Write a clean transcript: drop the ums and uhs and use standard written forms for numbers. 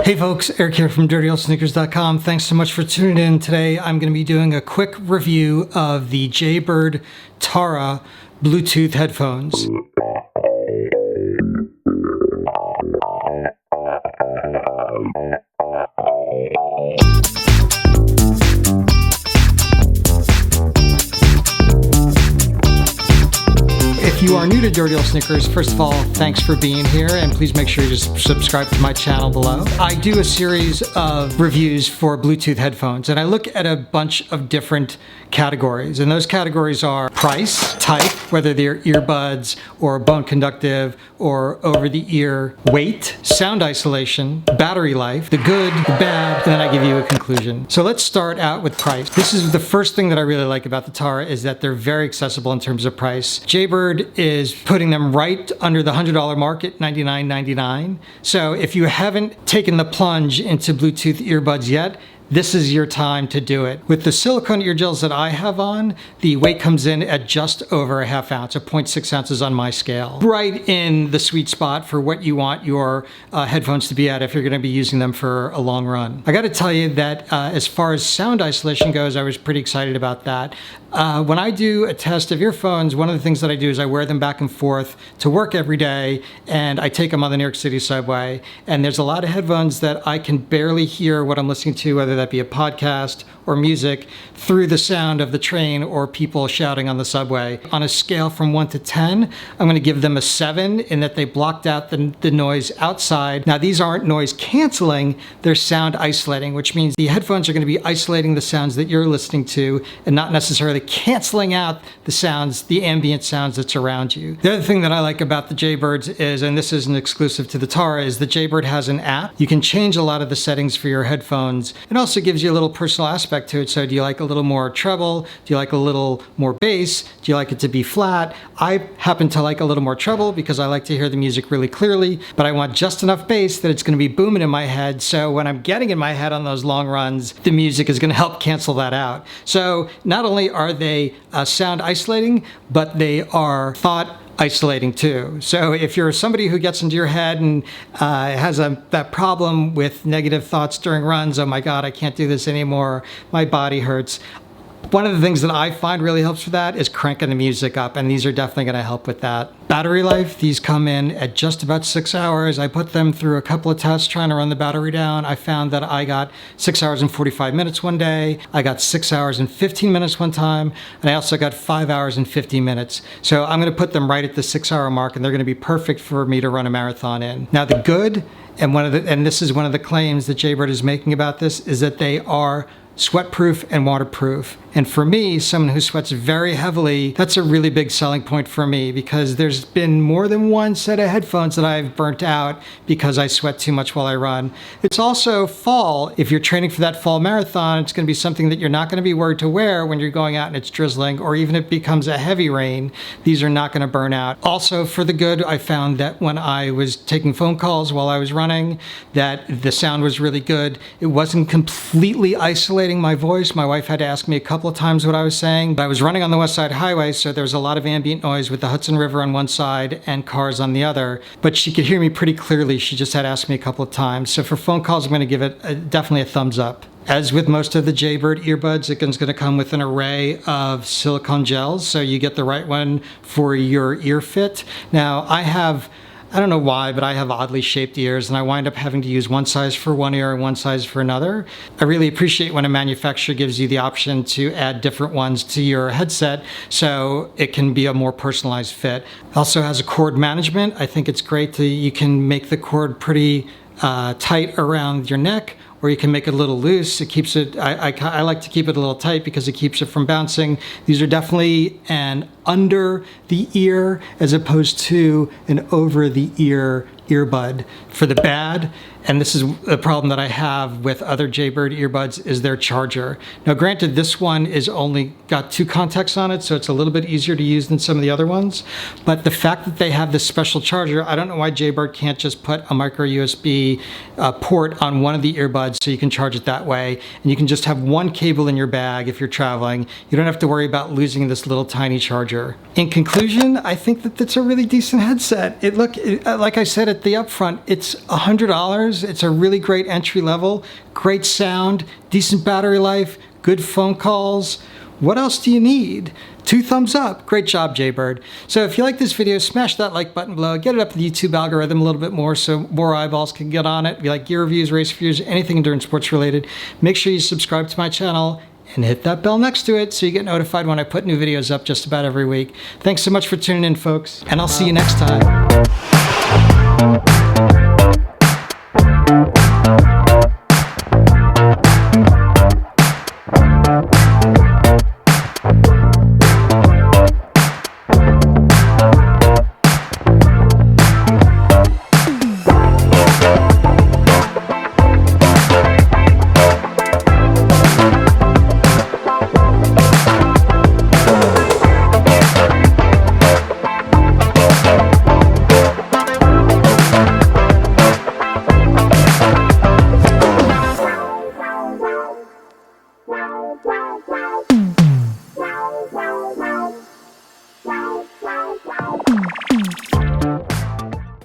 Hey folks, Eric here from DirtyOldSneakers.com. Thanks so much for tuning in. Today I'm going to be doing a quick review of the Jaybird Tarah Bluetooth headphones. If you are new to Dirty Old Sneakers, first of all, thanks for being here, and please make sure you just subscribe to my channel below. I do a series of reviews for Bluetooth headphones, and I look at a bunch of different categories, and those categories are price, type, whether they're earbuds or bone conductive or over-the-ear, weight, sound isolation, battery life, the good, the bad, and then I give you a conclusion. So let's start out with price. This is the first thing that I really like about the Tarah, is that they're very accessible in terms of price. Jaybird is putting them right under the $100 mark at $99.99. So if you haven't taken the plunge into Bluetooth earbuds yet, this is your time to do it. With the silicone ear gels that I have on, the weight comes in at just over a half ounce, or 0.6 ounces on my scale. Right in the sweet spot for what you want your headphones to be at if you're gonna be using them for a long run. I gotta tell you that as far as sound isolation goes, I was pretty excited about that. When I do a test of earphones, one of the things that I do is I wear them back and forth to work every day, and I take them on the New York City subway, and there's a lot of headphones that I can barely hear what I'm listening to, whether that be a podcast or music, through the sound of the train or people shouting on the subway. On a scale from 1 to 10, I'm going to give them a 7 in that they blocked out the noise outside. Now, these aren't noise canceling, they're sound isolating, which means the headphones are going to be isolating the sounds that you're listening to and not necessarily canceling out the sounds, the ambient sounds that's around you. The other thing that I like about the Jaybirds is, and this isn't exclusive to the Tarah, is the Jaybird has an app. You can change a lot of the settings for your headphones. It also gives you a little personal aspect to it. So do you like a little more treble? Do you like a little more bass? Do you like it to be flat? I happen to like a little more treble because I like to hear the music really clearly, but I want just enough bass that it's going to be booming in my head. So when I'm getting in my head on those long runs, the music is going to help cancel that out. So not only are they sound isolating, but they are thought isolating too. So if you're somebody who gets into your head and has that problem with negative thoughts during runs, oh my God, I can't do this anymore, my body hurts. One of the things that I find really helps for that is cranking the music up, and these are definitely going to help with that. Battery life, these come in at just about 6 hours. I put them through a couple of tests trying to run the battery down. I found that I got 6 hours and 45 minutes one day. I got 6 hours and 15 minutes one time, and I also got 5 hours and 50 minutes. So I'm going to put them right at the 6 hour mark, and they're going to be perfect for me to run a marathon in. Now the good, and this is one of the claims that Jaybird is making about this, is that they are sweat-proof and waterproof. And for me, someone who sweats very heavily, that's a really big selling point for me, because there's been more than one set of headphones that I've burnt out because I sweat too much while I run. It's also fall. If you're training for that fall marathon, it's going to be something that you're not going to be worried to wear when you're going out and it's drizzling, or even if it becomes a heavy rain, these are not going to burn out. Also, for the good, I found that when I was taking phone calls while I was running, that the sound was really good. It wasn't completely isolating my voice. My wife had to ask me a couple of times what I was saying. But I was running on the West Side Highway, so there was a lot of ambient noise with the Hudson River on one side and cars on the other. But she could hear me pretty clearly. She just had to ask me a couple of times. So for phone calls, I'm going to give it definitely a thumbs up. As with most of the Jaybird earbuds, it's going to come with an array of silicone gels, so you get the right one for your ear fit. Now, I don't know why, but I have oddly shaped ears, and I wind up having to use one size for one ear and one size for another. I really appreciate when a manufacturer gives you the option to add different ones to your headset so it can be a more personalized fit. It also has a cord management. I think it's great that you can make the cord pretty tight around your neck, or you can make it a little loose. It keeps it, I like to keep it a little tight because it keeps it from bouncing. These are definitely an under the ear as opposed to an over the ear earbud. For the bad, and this is a problem that I have with other Jaybird earbuds, is their charger. Now granted, this one is only got 2 contacts on it, so it's a little bit easier to use than some of the other ones. But the fact that they have this special charger, I don't know why Jaybird can't just put a micro USB port on one of the earbuds so you can charge it that way, and you can just have one cable in your bag if you're traveling. You don't have to worry about losing this little tiny charger. charger. In conclusion, I think that that's a really decent headset. Like I said at the upfront, it's $100. It's a really great entry level, great sound, decent battery life, good phone calls. What else do you need? 2 thumbs up. Great job, Jaybird. So if you like this video, smash that like button below. Get it up to the YouTube algorithm a little bit more so more eyeballs can get on it. If you like gear reviews, race reviews, anything endurance sports related, make sure you subscribe to my channel and hit that bell next to it so you get notified when I put new videos up just about every week. Thanks so much for tuning in, folks, and I'll see you next time.